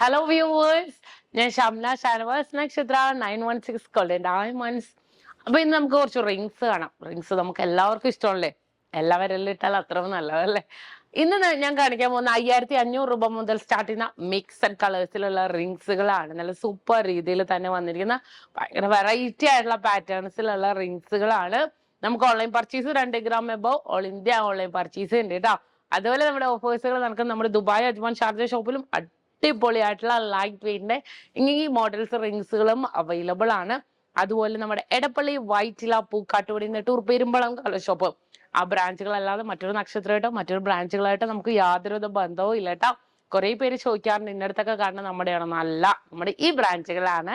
Hello viewers, ഞാൻ ഷംന ഷാനവാസ് നക്ഷത്ര 916 golden diamonds. അപ്പൊ ഇന്ന് നമുക്ക് കുറച്ച് റിങ്സ് കാണാം. റിങ്സ് നമുക്ക് എല്ലാവർക്കും ഇഷ്ടമല്ലേ? എല്ലാവരെല്ലാം ഇട്ടാൽ അത്രയും നല്ലതല്ലേ? ഇന്ന് ഞാൻ കാണിക്കാൻ പോകുന്ന 5500 രൂപ മുതൽ സ്റ്റാർട്ട് ചെയ്യുന്ന മിക്സഡ് കളേഴ്സിലുള്ള റിങ്സുകളാണ്. നല്ല സൂപ്പർ രീതിയിൽ തന്നെ വന്നിരിക്കുന്ന ഭയങ്കര വെറൈറ്റി ആയിട്ടുള്ള പാറ്റേൺസിലുള്ള റിങ്സുകളാണ്. നമുക്ക് online purchase 2 gram above all India online purchase ഉണ്ട് കേട്ടോ. അതുപോലെ നമ്മുടെ ഓഫേഴ്സുകൾ നടക്കുന്ന നമ്മുടെ ദുബായ് അജ്മാൻ ഷാർജ ഷോപ്പിലും അടിപൊളിയായിട്ടുള്ള ലൈറ്റ് വെയിറ്റിന്റെ ഈ മോഡൽസ് റിങ്സുകളും അവൈലബിൾ ആണ്. അതുപോലെ നമ്മുടെ എടപ്പള്ളി വൈറ്റില പൂക്കാട്ടുപടി നെട്ടൂർ പെരുമ്പളം കളർ ഷോപ്പ് ആ ബ്രാഞ്ചുകളല്ലാതെ മറ്റൊരു നക്ഷത്രമായിട്ടോ മറ്റൊരു ബ്രാഞ്ചുകളായിട്ടോ നമുക്ക് യാതൊരു ബന്ധവും ഇല്ല കേട്ടോ. കുറെ പേര് ചോദിക്കാറുണ്ട് ഇന്നടത്തൊക്കെ കാണുന്നത് നമ്മുടെയാണോ? നല്ല നമ്മുടെ ഈ ബ്രാഞ്ചുകളാണ്.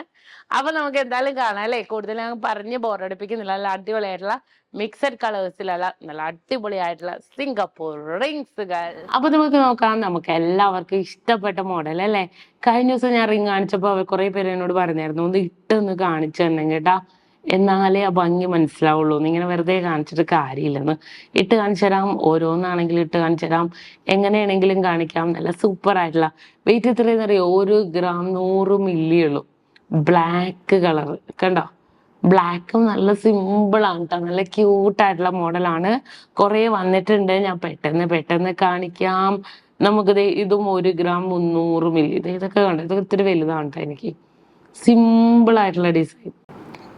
അപ്പൊ നമുക്ക് എന്തായാലും കാണാം അല്ലെ. കൂടുതൽ ഞാൻ പറഞ്ഞ് ബോറടിപ്പിക്കുന്നില്ല. നല്ല അടിപൊളിയായിട്ടുള്ള മിക്സഡ് കളേഴ്സിലുള്ള നല്ല അടിപൊളിയായിട്ടുള്ള സിംഗപ്പൂർ റിങ്സുകൾ. അപ്പൊ നമുക്ക് നോക്കാം. നമുക്ക് എല്ലാവർക്കും ഇഷ്ടപ്പെട്ട മോഡൽ അല്ലെ. കഴിഞ്ഞ ദിവസം ഞാൻ റിങ് കാണിച്ചപ്പോ കുറെ പേര് എന്നോട് പറഞ്ഞായിരുന്നു ഒന്ന് ഇട്ടൊന്ന് കാണിച്ചു തന്നെ കേട്ടാ, എന്നാലേ ആ ഭംഗി മനസ്സിലാവുള്ളൂ. ഇങ്ങനെ വെറുതെ കാണിച്ചിട്ട് കാര്യമില്ലെന്ന്. ഇട്ട് കാണിച്ചു തരാം, ഓരോന്നാണെങ്കിലും ഇട്ട് കാണിച്ചു തരാം, എങ്ങനെയാണെങ്കിലും കാണിക്കാം. നല്ല സൂപ്പർ ആയിട്ടുള്ള വെയിറ്റ് എത്രയെന്ന് അറിയോ? 1 gram 100 milli ഉള്ളൂ. ബ്ലാക്ക് കളർ കണ്ടോ? ബ്ലാക്കും നല്ല സിമ്പിൾ ആണ് കേട്ടോ. നല്ല ക്യൂട്ടായിട്ടുള്ള മോഡലാണ്. കുറെ വന്നിട്ടുണ്ട്. ഞാൻ പെട്ടെന്ന് കാണിക്കാം. നമുക്കിത് ഇതും 1 gram 300 milli. ഇതൊക്കെ കണ്ടോ? ഇതൊക്കെ ഇത്തിരി വലുതാണ് കേട്ടോ. എനിക്ക് സിമ്പിൾ ആയിട്ടുള്ള ഡിസൈൻ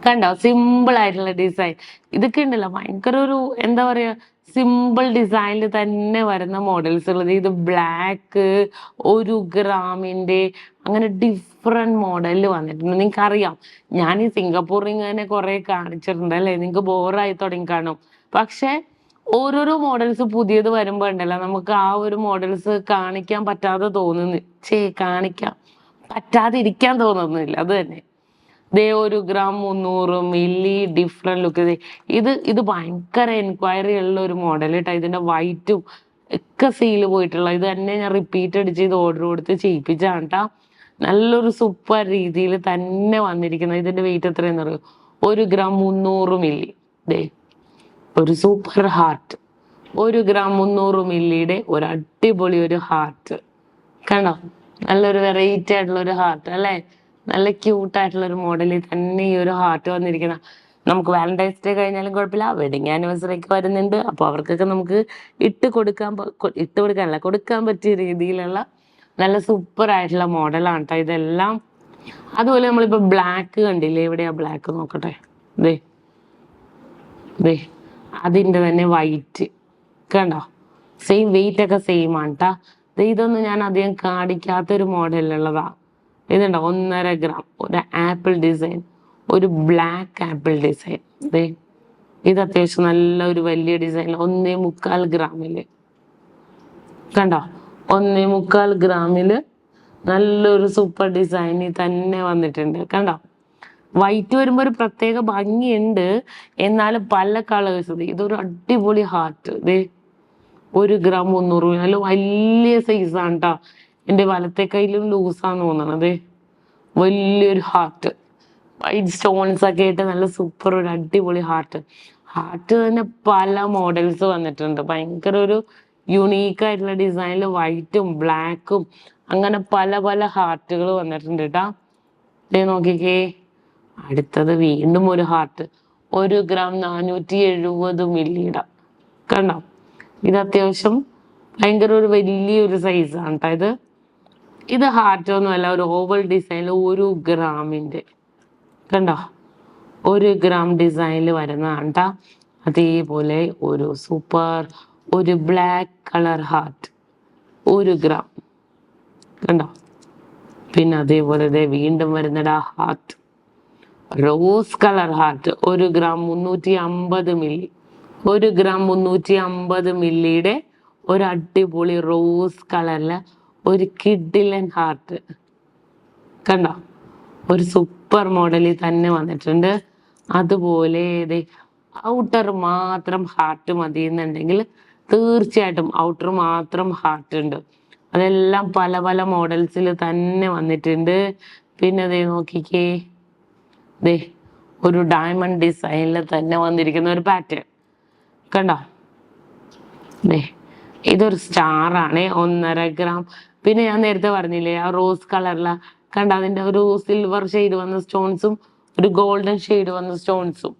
കണ്ടോ? സിമ്പിൾ ആയിട്ടുള്ള ഡിസൈൻ. ഇതൊക്കെ ഉണ്ടല്ലോ ഭയങ്കര ഒരു എന്താ പറയാ, സിമ്പിൾ ഡിസൈനിൽ തന്നെ വരുന്ന മോഡൽസ് ഉള്ളത്. ഇത് ബ്ലാക്ക് 1 ഗ്രാമിന്റെ അങ്ങനെ ഡിഫറെന്റ് മോഡലിൽ വന്നിട്ടുണ്ട്. നിങ്ങൾക്ക് അറിയാം, ഞാൻ ഈ സിംഗപ്പൂർ റിംഗ് തന്നെ കുറെ കാണിച്ചിട്ടുണ്ട് അല്ലെ. നിങ്ങൾക്ക് ബോറായി തുടങ്ങി കാണും. പക്ഷെ ഓരോരോ മോഡൽസ് പുതിയത് വരുമ്പോ ഉണ്ടല്ലോ നമുക്ക് ആ ഒരു മോഡൽസ് കാണിക്കാൻ പറ്റാതെ തോന്നുന്നു. കാണിക്കാൻ പറ്റാതിരിക്കാൻ തോന്നുന്നില്ല. അത് തന്നെ. 1 gram 300 milli ഡിഫറെന്റ് ലുക്ക്. ഇത് ഭയങ്കര എൻക്വയറി ഉള്ള ഒരു മോഡൽ കേട്ടോ. ഇതിന്റെ വൈറ്റും ഒക്കെ സീല് പോയിട്ടുള്ള ഇത് തന്നെ ഞാൻ റിപ്പീറ്റ് അടിച്ച് ഇത് ഓർഡർ കൊടുത്ത് ചെയ്യിപ്പിച്ചാണ് കേട്ടോ. നല്ലൊരു സൂപ്പർ രീതിയിൽ തന്നെ വന്നിരിക്കുന്നത്. ഇതിന്റെ വെയിറ്റ് എത്രയെന്ന് അറിയോ? 1 gram 300 milli. ഒരു സൂപ്പർ ഹാർട്ട്. 1 gram 300 മില്ലിയുടെ ഒരു അടിപൊളി ഒരു ഹാർട്ട് കണ്ടോ? നല്ലൊരു വെറൈറ്റി ആയിട്ടുള്ള ഒരു ഹാർട്ട് അല്ലെ. നല്ല ക്യൂട്ടായിട്ടുള്ള ഒരു മോഡലിൽ തന്നെ ഈ ഒരു ഹാർട്ട് വന്നിരിക്കുന്ന. നമുക്ക് വാലന്റൈൻസ് ഡേ കഴിഞ്ഞാലും കുഴപ്പമില്ല, വെഡിങ് ആനിവേഴ്സറി ഒക്കെ വരുന്നുണ്ട്. അപ്പൊ അവർക്കൊക്കെ നമുക്ക് കൊടുക്കാൻ പറ്റിയ രീതിയിലുള്ള നല്ല സൂപ്പർ ആയിട്ടുള്ള മോഡലാണ് കേട്ടോ ഇതെല്ലാം. അതുപോലെ നമ്മളിപ്പോ ബ്ലാക്ക് കണ്ടില്ലേ? എവിടെയാ ബ്ലാക്ക്? നോക്കട്ടെ. ദേ അതിന്റെ തന്നെ വൈറ്റ് കണ്ടോ? സെയിം വെയിറ്റ് ഒക്കെ സെയിം ആണ് കേട്ടാ. ഇതൊന്നും ഞാൻ അധികം കാണിക്കാത്തൊരു മോഡലിലുള്ളതാ. ഇതുണ്ടോ? 1.5 gram ഒരു ആപ്പിൾ ഡിസൈൻ, ഒരു ബ്ലാക്ക് ആപ്പിൾ ഡിസൈൻ. ഇത് അത്യാവശ്യം നല്ല ഒരു വലിയ ഡിസൈൻ. 1.25 ഗ്രാമില് കണ്ടോ? 1.25 ഗ്രാമില് നല്ലൊരു സൂപ്പർ ഡിസൈനിൽ തന്നെ വന്നിട്ടുണ്ട് കണ്ടോ? വൈറ്റ് വരുമ്പോ ഒരു പ്രത്യേക ഭംഗിയുണ്ട്. എന്നാലും പല കളേഴ്സ്. ഇതൊരു അടിപൊളി ഹാർട്ട്. 1 gram 300. നല്ല വലിയ സൈസാണ് കേട്ടോ. എൻ്റെ വലത്തെ കയ്യിലും ലൂസാന്ന് തോന്നണത്. വലിയൊരു ഹാർട്ട്, വൈറ്റ് സ്റ്റോൺസ് ഒക്കെ ആയിട്ട് നല്ല സൂപ്പർ ഒരു അടിപൊളി ഹാർട്ട്. ഹാർട്ട് തന്നെ പല മോഡൽസ് വന്നിട്ടുണ്ട്. ഭയങ്കര ഒരു യുണീക്ക് ആയിട്ടുള്ള ഡിസൈനിൽ വൈറ്റും ബ്ലാക്കും അങ്ങനെ പല പല ഹാർട്ടുകൾ വന്നിട്ടുണ്ട് കേട്ടാ. നോക്കിക്കേ. അടുത്തത് വീണ്ടും ഒരു ഹാർട്ട്. 1 gram 470 മില്ലിയുടെ കണ്ടോ? ഇത് അത്യാവശ്യം ഭയങ്കര ഒരു വലിയൊരു സൈസാണ് കേട്ടോ. ഇത് ഹാർട്ട് ഒന്നുമല്ല, ഒരു ഓവൽ ഡിസൈനിൽ 1 ഗ്രാമിന്റെ കണ്ടോ? 1 gram ഡിസൈനിൽ വരുന്നതാണ് കേട്ടോ. അതേപോലെ ഒരു സൂപ്പർ ഒരു ബ്ലാക്ക് കളർ ഹാർട്ട് 1 gram കണ്ടോ? പിന്നെ അതേപോലെ വീണ്ടും വരുന്നടാ heart, rose colour heart 1 gram 350 milli. 1 gram 350 മില്ലിയുടെ ഒരു അടിപൊളി റോസ് കളറില് ഒരു കിഡിലൻ ഹാർട്ട് കണ്ടോ? ഒരു സൂപ്പർ മോഡലിൽ തന്നെ വന്നിട്ടുണ്ട്. അതുപോലെ ഔട്ടർ മാത്രം ഹാർട്ട് മതി എന്നുണ്ടെങ്കിൽ തീർച്ചയായിട്ടും ഔട്ടർ മാത്രം ഹാർട്ട് ഉണ്ട്. അതെല്ലാം പല പല മോഡൽസിൽ തന്നെ വന്നിട്ടുണ്ട്. പിന്നെ നോക്കിക്കേ, ഒരു ഡയമണ്ട് ഡിസൈനിൽ തന്നെ വന്നിരിക്കുന്ന ഒരു പാറ്റേൺ കണ്ടോ? ഇതൊരു സ്റ്റാർ ആണ്. 1.5 gram. പിന്നെ ഞാൻ നേരത്തെ പറഞ്ഞില്ലേ ആ റോസ് കളറില കണ്ട, അതിന്റെ ഒരു സിൽവർ ഷെയ്ഡ് വന്ന സ്റ്റോൺസും ഒരു ഗോൾഡൻ ഷെയ്ഡ് വന്ന സ്റ്റോൺസും.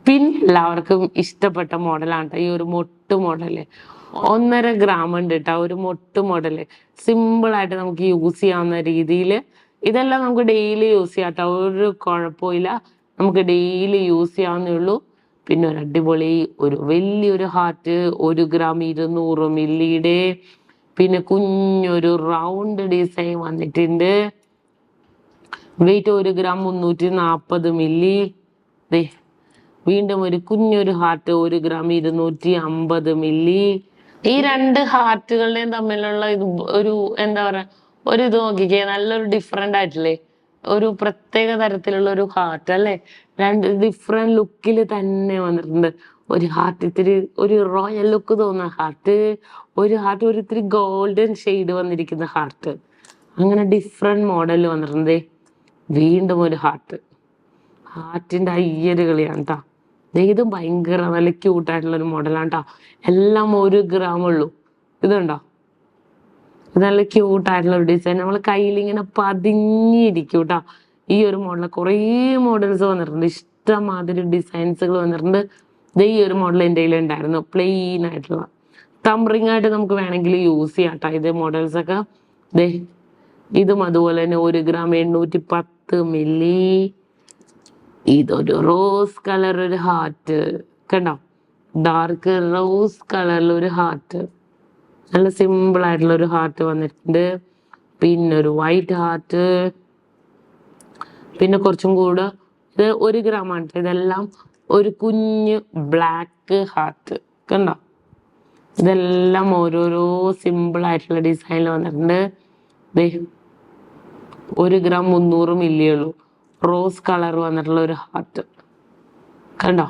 പിന്നെ എല്ലാവർക്കും ഇഷ്ടപ്പെട്ട മോഡലാണ് ഈ ഒരു മൊട്ട് മോഡല്. 1.5 ഗ്രാം ഉണ്ട് കേട്ടോ ഒരു മൊട്ട് മോഡല്. സിമ്പിൾ ആയിട്ട് നമുക്ക് യൂസ് ചെയ്യാവുന്ന രീതിയിൽ. ഇതെല്ലാം നമുക്ക് ഡെയിലി യൂസ് ചെയ്യാം കേട്ടോ, ഒരു കുഴപ്പമില്ല. നമുക്ക് ഡെയിലി യൂസ് ചെയ്യാവുന്നേ ഉള്ളൂ. പിന്നെ ഒരു അടിപൊളി ഒരു വലിയൊരു ഹാർട്ട് 1 ഗ്രാം 200 മില്ലിയുടെ. പിന്നെ കുഞ്ഞൊരു റൗണ്ട് ഡിസൈൻ വന്നിട്ടുണ്ട്. വെയിറ്റ് 1 ഗ്രാം 340 മില്ലി. വീണ്ടും ഒരു കുഞ്ഞൊരു ഹാർട്ട് 1 ഗ്രാം 250 മില്ലി. ഈ 2 ഹാർട്ടുകളുടെയും തമ്മിലുള്ള ഇത് ഒരു എന്താ പറയാ ഒരു ഇത് നോക്കിക്കേ, നല്ലൊരു ഡിഫറെന്റ് ആയിട്ടില്ലേ, ഒരു പ്രത്യേക തരത്തിലുള്ള ഒരു ഹാർട്ട് അല്ലെ. 2 ഡിഫറെന്റ് ലുക്കിൽ തന്നെ വന്നിട്ടുണ്ട്. ഒരു ഹാർട്ട് ഇത്തിരി ഒരു റോയൽ ലുക്ക് തോന്നുന്ന ഹാർട്ട്, ഒരു ഹാർട്ട് ഒരു ഇത്തിരി ഗോൾഡൻ ഷെയ്ഡ് വന്നിരിക്കുന്ന ഹാർട്ട്. അങ്ങനെ ഡിഫറെന്റ് മോഡൽ വന്നിട്ടുണ്ട്. വീണ്ടും ഒരു ഹാർട്ടിന്റെ അയ്യരുകളിയാണ് കേട്ടോ. ഇതും ഭയങ്കര നല്ല ക്യൂട്ടായിട്ടുള്ള ഒരു മോഡലാണ് കേട്ടോ. എല്ലാം 1 ഗ്രാം ഉള്ളൂ. ഇതുണ്ടോ, ഇത് നല്ല ക്യൂട്ടായിട്ടുള്ള ഒരു ഡിസൈൻ. നമ്മൾ കയ്യിൽ ഇങ്ങനെ പതിഞ്ഞിരിക്കും കേട്ടോ. ഈ ഒരു മോഡൽ കുറേ മോഡൽസ് വന്നിട്ടുണ്ട്, ഇഷ്ടമാതിരി ഡിസൈൻസുകൾ വന്നിട്ടുണ്ട്. ഈ ഒരു മോഡൽ എൻ്റെ കയ്യിൽ ഉണ്ടായിരുന്നു, പ്ലെയിൻ ആയിട്ടുള്ള തംറിങ് ആയിട്ട് നമുക്ക് വേണമെങ്കിൽ യൂസ് ചെയ്യാം കേട്ടോ ഇത് മോഡൽസ് ഒക്കെ. ഇതും അതുപോലെ തന്നെ 1 ഗ്രാം 810 മില്ലി. ഇതൊരു റോസ് കളർ ഒരു ഹാർട്ട് കണ്ടോ, ഡാർക്ക് റോസ് കളറിൽ ഒരു ഹാർട്ട്. നല്ല സിമ്പിൾ ആയിട്ടുള്ള ഒരു ഹാർട്ട് വന്നിട്ടുണ്ട്. പിന്നെ ഒരു വൈറ്റ് ഹാർട്ട്. പിന്നെ കുറച്ചും കൂടെ ഇത് 1 ഗ്രാം ആണ്. ഇതെല്ലാം ഒരു കുഞ്ഞ് ബ്ലാക്ക് ഹാർട്ട് കണ്ടോ. ഇതെല്ലാം ഓരോരോ സിമ്പിൾ ആയിട്ടുള്ള ഡിസൈനിൽ വന്നിട്ടുണ്ട്. 1 ഗ്രാം 300 മില്ലി ഉള്ളൂ. റോസ് കളർ വന്നിട്ടുള്ള ഒരു ഹാർട്ട് കണ്ടോ.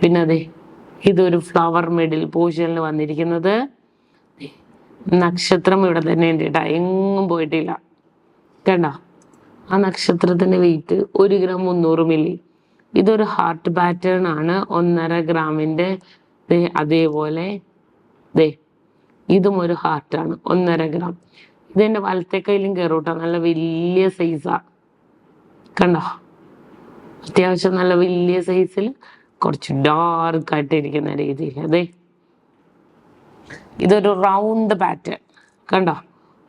പിന്നെ ഇതൊരു ഫ്ലവർ മിഡിൽ പോർഷനിൽ വന്നിരിക്കുന്നത്. നക്ഷത്രം ഇവിടെ തന്നെ ഉണ്ട് കേട്ടോ, എങ്ങും പോയിട്ടില്ല കണ്ടോ. ആ നക്ഷത്രത്തിന്റെ വെയിറ്റ് 1 ഗ്രാം 300 മില്ലി. ഇതൊരു ഹാർട്ട് പാറ്റേൺ ആണ് 1.5 ഗ്രാമിന്റെ. അതേപോലെ ഇതും ഒരു ഹാർട്ടാണ് 1.5 ഗ്രാം. ഇതെന്റെ വലത്തെ കയ്യിലും കയറൂട്ടോ, നല്ല വലിയ സൈസാ കണ്ടോ. അത്യാവശ്യം നല്ല വലിയ സൈസിൽ കുറച്ച് ഡാർക്ക് ആയിട്ട് ഇരിക്കുന്ന രീതിയിൽ. ഇതൊരു റൗണ്ട് പാറ്റേൺ കണ്ടോ,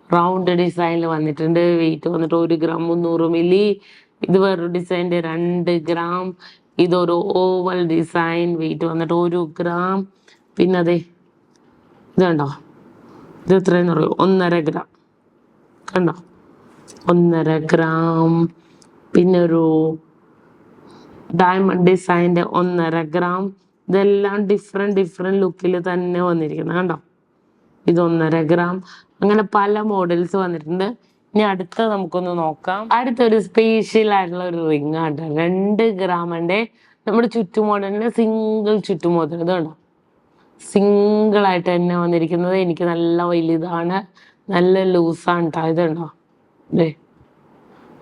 റൗണ്ട് ഡിസൈനിൽ വന്നിട്ടുണ്ട്. വെയിറ്റ് വന്നിട്ട് 1 ഗ്രാം 300 മില്ലി. ഇത് വേറൊരു ഡിസൈൻ്റെ 2 ഗ്രാം. ഇതൊരു ഓവൽ ഡിസൈൻ, വെയിറ്റ് വന്നിട്ട് 1 ഗ്രാം. പിന്നെ ഇത് കണ്ടോ, ഇത് എത്രയെന്ന് പറയൂ, 1.5 ഗ്രാം കണ്ടോ, 1.5 ഗ്രാം. പിന്നെ ഒരു ഡയമണ്ട് ഡിസൈൻ്റെ 1.5 ഗ്രാം. ഇതെല്ലാം ഡിഫറെന്റ് ലുക്കിൽ തന്നെ വന്നിരിക്കുന്നത് കണ്ടോ. ഇത് 1.5 ഗ്രാം. അങ്ങനെ പല മോഡൽസ് വന്നിട്ടുണ്ട്. ഇനി അടുത്ത നമുക്കൊന്ന് നോക്കാം. അടുത്തൊരു സ്പെഷ്യൽ ആയിട്ടുള്ള ഒരു റിംഗ് ആണ് 2 ഗ്രാമിന്റെ. നമ്മുടെ ചുറ്റുമോഡലിന്റെ സിംഗിൾ ചുറ്റുമോഡൽ ഇത് കണ്ടോ, സിംഗിൾ ആയിട്ട് തന്നെ വന്നിരിക്കുന്നത്. എനിക്ക് നല്ല വലുതാണ്, നല്ല ലൂസാണ് കേട്ടോ. ഇതുണ്ടോ,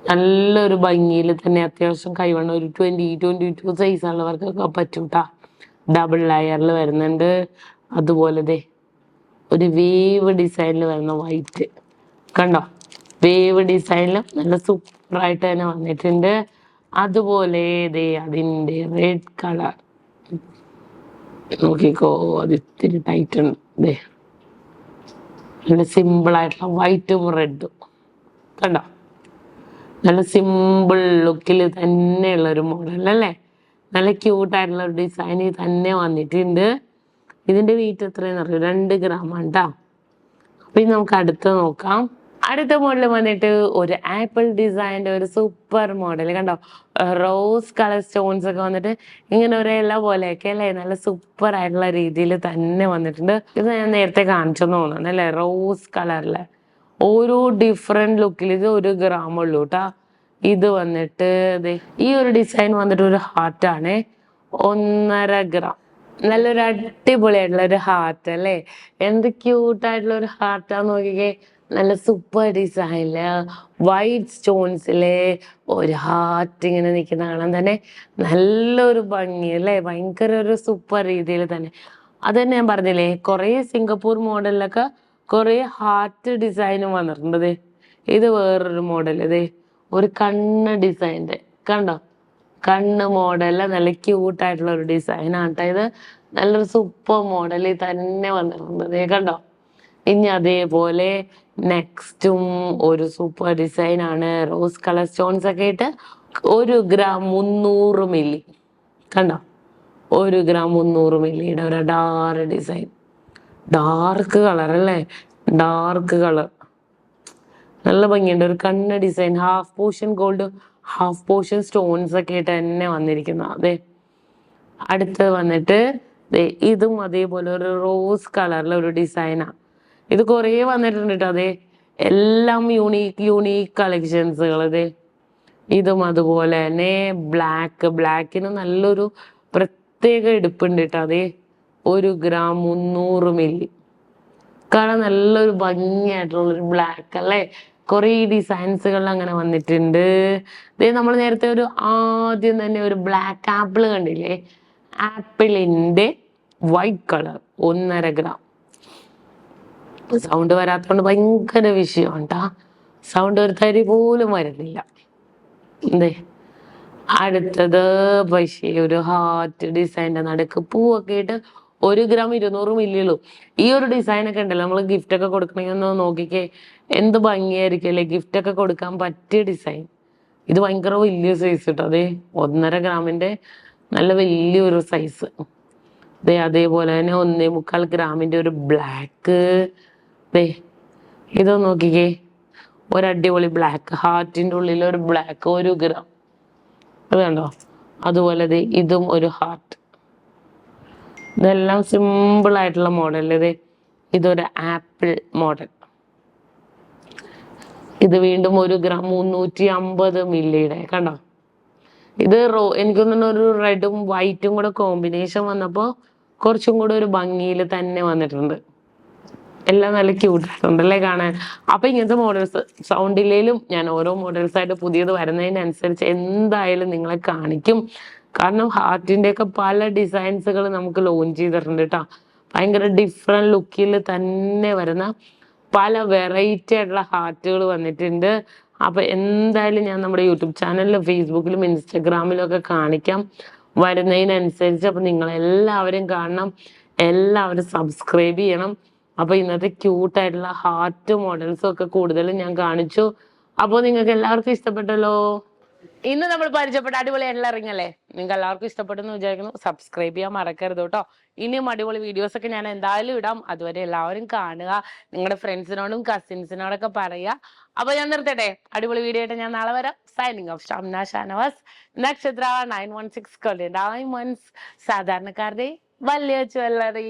നല്ലൊരു ഭംഗിയിൽ തന്നെ അത്യാവശ്യം കൈവണ്ണം ഒരു 22 സൈസ് ഉള്ളവർക്കൊക്കെ പറ്റും കേട്ടോ. ഡബിൾ ലെയറിൽ വരുന്നുണ്ട്. അതുപോലെ ഒരു വേവ് ഡിസൈനിൽ വരുന്ന വൈറ്റ് കണ്ടോ, വേവ് ഡിസൈനിൽ നല്ല സൂപ്പറായിട്ട് തന്നെ വന്നിട്ടുണ്ട്. അതുപോലെ അതിൻ്റെ റെഡ് കളർ നോക്കിക്കോ, അത് ഇത്തിരി ടൈറ്റ് ഉണ്ട്. നല്ല സിമ്പിളായിട്ടുള്ള വൈറ്റും റെഡും കണ്ടോ, നല്ല സിമ്പിൾ ലുക്കിൽ തന്നെയുള്ളൊരു മോഡൽ അല്ലേ. നല്ല ക്യൂട്ടായിട്ടുള്ള ഒരു ഡിസൈനിൽ തന്നെ വന്നിട്ടുണ്ട്. ഇതിൻ്റെ വെയിറ്റ് എത്രയെന്ന് അറിയാം, 2 ഗ്രാം ആണ് കേട്ടോ. അപ്പം ഇനി നമുക്ക് അടുത്ത നോക്കാം. അടുത്ത മോഡൽ വന്നിട്ട് ഒരു ആപ്പിൾ ഡിസൈൻ്റെ ഒരു സൂപ്പർ മോഡൽ കണ്ടോ. റോസ് കളർ സ്റ്റോൺസ് ഒക്കെ വന്നിട്ട് ഇങ്ങനെ ഒരു ഇല പോലെയൊക്കെ അല്ലേ, നല്ല സൂപ്പർ ആയിട്ടുള്ള രീതിയിൽ തന്നെ വന്നിട്ടുണ്ട്. ഇത് ഞാൻ നേരത്തെ കാണിച്ചെന്ന് തോന്നുന്നു അല്ലേ, റോസ് കളറിലെ ഓരോ ഡിഫറെന്റ് ലുക്കിൽ. ഇത് 1 ഗ്രാം ഉള്ളൂ കേട്ടോ. ഇത് വന്നിട്ട് ഈ ഒരു ഡിസൈൻ വന്നിട്ട് ഒരു ഹാർട്ടാണ് 1.5 ഗ്രാം. നല്ലൊരു അടിപൊളിയായിട്ടുള്ള ഒരു ഹാർട്ട് അല്ലേ, എന്ത് ക്യൂട്ടായിട്ടുള്ള ഒരു ഹാർട്ടാന്ന് നോക്കിക്കേ. നല്ല സൂപ്പർ ഡിസൈനില് വൈറ്റ് സ്റ്റോൺസില് ഒരു ഹാർട്ട് ഇങ്ങനെ നിൽക്കുന്ന കാണാൻ തന്നെ നല്ലൊരു ഭംഗി അല്ലേ, ഭയങ്കര ഒരു സൂപ്പർ രീതിയിൽ തന്നെ. അത് തന്നെ ഞാൻ പറഞ്ഞില്ലേ, കുറേ സിംഗപ്പൂർ മോഡലിലൊക്കെ കുറെ ഹാർട്ട് ഡിസൈനും വന്നിട്ടുണ്ട്. ഇത് വേറൊരു മോഡൽ. ഒരു കണ്ണ് ഡിസൈൻ്റെ കണ്ടോ, കണ്ണ് മോഡല് നല്ല ക്യൂട്ടായിട്ടുള്ള ഒരു ഡിസൈനാണ് കേട്ടോ. ഇത് നല്ലൊരു സൂപ്പർ മോഡലിൽ തന്നെ വന്നിട്ടുണ്ട് കണ്ടോ. ഇനി അതേപോലെ നെക്സ്റ്റും ഒരു സൂപ്പർ ഡിസൈനാണ്. റോസ് കളർ സ്റ്റോൺസ് ഒക്കെ ഇട്ട് 1 ഗ്രാം 300 മില്ലി കണ്ടോ. 1 ഗ്രാം 300 മില്ലിയുടെ ഒരു ഡാർക്ക് ഡിസൈൻ. ഡാർക്ക് കളർ അല്ലേ, ഡാർക്ക് കളർ നല്ല ഭംഗിയുണ്ട്. ഒരു കണ്ണ് design, half portion gold half portion stones ഒക്കെ ആയിട്ട് തന്നെ വന്നിരിക്കുന്ന. അടുത്തത് വന്നിട്ട് ഇതും അതേപോലെ ഒരു റോസ് കളറിലെ ഒരു ഡിസൈനാ. ഇത് കുറേ വന്നിട്ടുണ്ട് കേട്ടോ. എല്ലാം യൂണീക്ക് കളക്ഷൻസുകൾ. ഇതും അതുപോലെ തന്നെ ബ്ലാക്കിന് നല്ലൊരു പ്രത്യേക എടുപ്പുണ്ട് കേട്ടോ. 1 ഗ്രാം 300 മില്ലി. കാണാൻ നല്ലൊരു ഭംഗിയായിട്ടുള്ളൊരു ബ്ലാക്ക് അല്ലേ. കുറേ ഡിസൈൻസുകൾ അങ്ങനെ വന്നിട്ടുണ്ട്. നമ്മൾ നേരത്തെ ആദ്യം തന്നെ ഒരു ബ്ലാക്ക് ആപ്പിൾ കണ്ടില്ലേ, ആപ്പിളിന്റെ വൈറ്റ് കളർ 1.5 ഗ്രാം. സൗണ്ട് വരാത്തോണ്ട് ഭയങ്കര വിഷയമാണ് കേട്ടാ. സൗണ്ട് ഒരു തരി പോലും വരുന്നില്ല. അടുത്തത് പക്ഷേ ഒരു ഹാർട്ട് ഡിസൈൻ്റെ നടുക്ക് പൂവൊക്കെ ഇട്ട് 1 ഗ്രാം 200 മില്ലിയുള്ളൂ. ഈ ഒരു ഡിസൈനൊക്കെ ഉണ്ടല്ലോ, നമ്മൾ ഗിഫ്റ്റ് ഒക്കെ കൊടുക്കണമെങ്കിൽ ഒന്ന് നോക്കിക്കേ, എന്ത് ഭംഗിയായിരിക്കും അല്ലേ, ഗിഫ്റ്റ് ഒക്കെ കൊടുക്കാൻ പറ്റിയ ഡിസൈൻ. ഇത് ഭയങ്കര വലിയ സൈസ് കേട്ടോ. 1.5 ഗ്രാമിന്റെ നല്ല വലിയൊരു സൈസ്. അതേപോലെ തന്നെ 1.25 ഗ്രാമിന്റെ ഒരു ബ്ലാക്ക്. ഇതൊന്ന് നോക്കിക്കേ, ഒരു അടിപൊളി ബ്ലാക്ക്, ഹാർട്ടിന്റെ ഉള്ളിൽ ഒരു ബ്ലാക്ക് 1 ഗ്രാം. അത് കണ്ടോ. അതുപോലെ ഇതും ഒരു ഹാർട്ട്. ഇതെല്ലാം സിമ്പിൾ ആയിട്ടുള്ള മോഡൽ. ഇതൊരു ആപ്പിൾ മോഡൽ. ഇത് വീണ്ടും 1 ഗ്രാം 350 മില്ലിയുടെ കണ്ടോ. ഇത് എനിക്ക് തോന്നുന്നു ഒരു റെഡും വൈറ്റും കൂടെ കോമ്പിനേഷൻ വന്നപ്പോ കുറച്ചും കൂടെ ഒരു ഭംഗിയിൽ തന്നെ വന്നിട്ടുണ്ട്. എല്ലാം നല്ല ക്യൂട്ടായിട്ടുണ്ടല്ലേ കാണാൻ. അപ്പൊ ഇങ്ങനത്തെ മോഡൽസ് സൗണ്ടിലേലും ഞാൻ ഓരോ മോഡൽസ് ആയിട്ട് പുതിയത് വരുന്നതിനനുസരിച്ച് എന്തായാലും നിങ്ങളെ കാണിക്കും. കാരണം ഹാർട്ടിന്റെ ഒക്കെ പല ഡിസൈൻസുകൾ നമുക്ക് ലോഞ്ച് ചെയ്തിട്ടുണ്ട് കേട്ടോ. ഭയങ്കര ഡിഫറെന്റ് ലുക്കിൽ തന്നെ വരുന്ന പല വെറൈറ്റി ആയിട്ടുള്ള ഹാർട്ടുകൾ വന്നിട്ടുണ്ട്. അപ്പൊ എന്തായാലും ഞാൻ നമ്മുടെ യൂട്യൂബ് ചാനലിലും ഫേസ്ബുക്കിലും ഇൻസ്റ്റഗ്രാമിലും ഒക്കെ കാണിക്കാം വരുന്നതിനനുസരിച്ച്. അപ്പൊ നിങ്ങളെല്ലാവരും കാണണം, എല്ലാവരും സബ്സ്ക്രൈബ് ചെയ്യണം. അപ്പൊ ഇന്നത്തെ ക്യൂട്ടായിട്ടുള്ള ഹാർട്ട് മോഡൽസും ഒക്കെ കൂടുതലും ഞാൻ കാണിച്ചു. അപ്പോൾ നിങ്ങൾക്ക് എല്ലാവർക്കും ഇഷ്ടപ്പെട്ടല്ലോ. ഇന്ന് നമ്മൾ പരിചയപ്പെട്ട അടിപൊളിയായിട്ടുള്ള റിംഗ് അല്ലേ, നിങ്ങൾക്ക് എല്ലാവർക്കും ഇഷ്ടപ്പെട്ടെന്ന് വിചാരിക്കുന്നു. സബ്സ്ക്രൈബ് ചെയ്യാൻ മറക്കരുത് കേട്ടോ. ഇനിയും അടിപൊളി വീഡിയോസ് ഒക്കെ ഞാൻ എന്തായാലും ഇടാം. അതുവരെ എല്ലാവരും കാണുക, നിങ്ങളുടെ ഫ്രണ്ട്സിനോടും കസിൻസിനോടൊക്കെ പറയുക. അപ്പൊ ഞാൻ നിർത്തട്ടെ, അടിപൊളി വീഡിയോ ആയിട്ട് ഞാൻ നാളെ വരാം. സൈനിങ് ഓഫ്, ഷംന ഷാനവാസ്, നക്ഷത്ര 916 ഡയമണ്ട്സ്, സാധാരണക്കാരുടെ വലിയ ജ്വല്ലറി.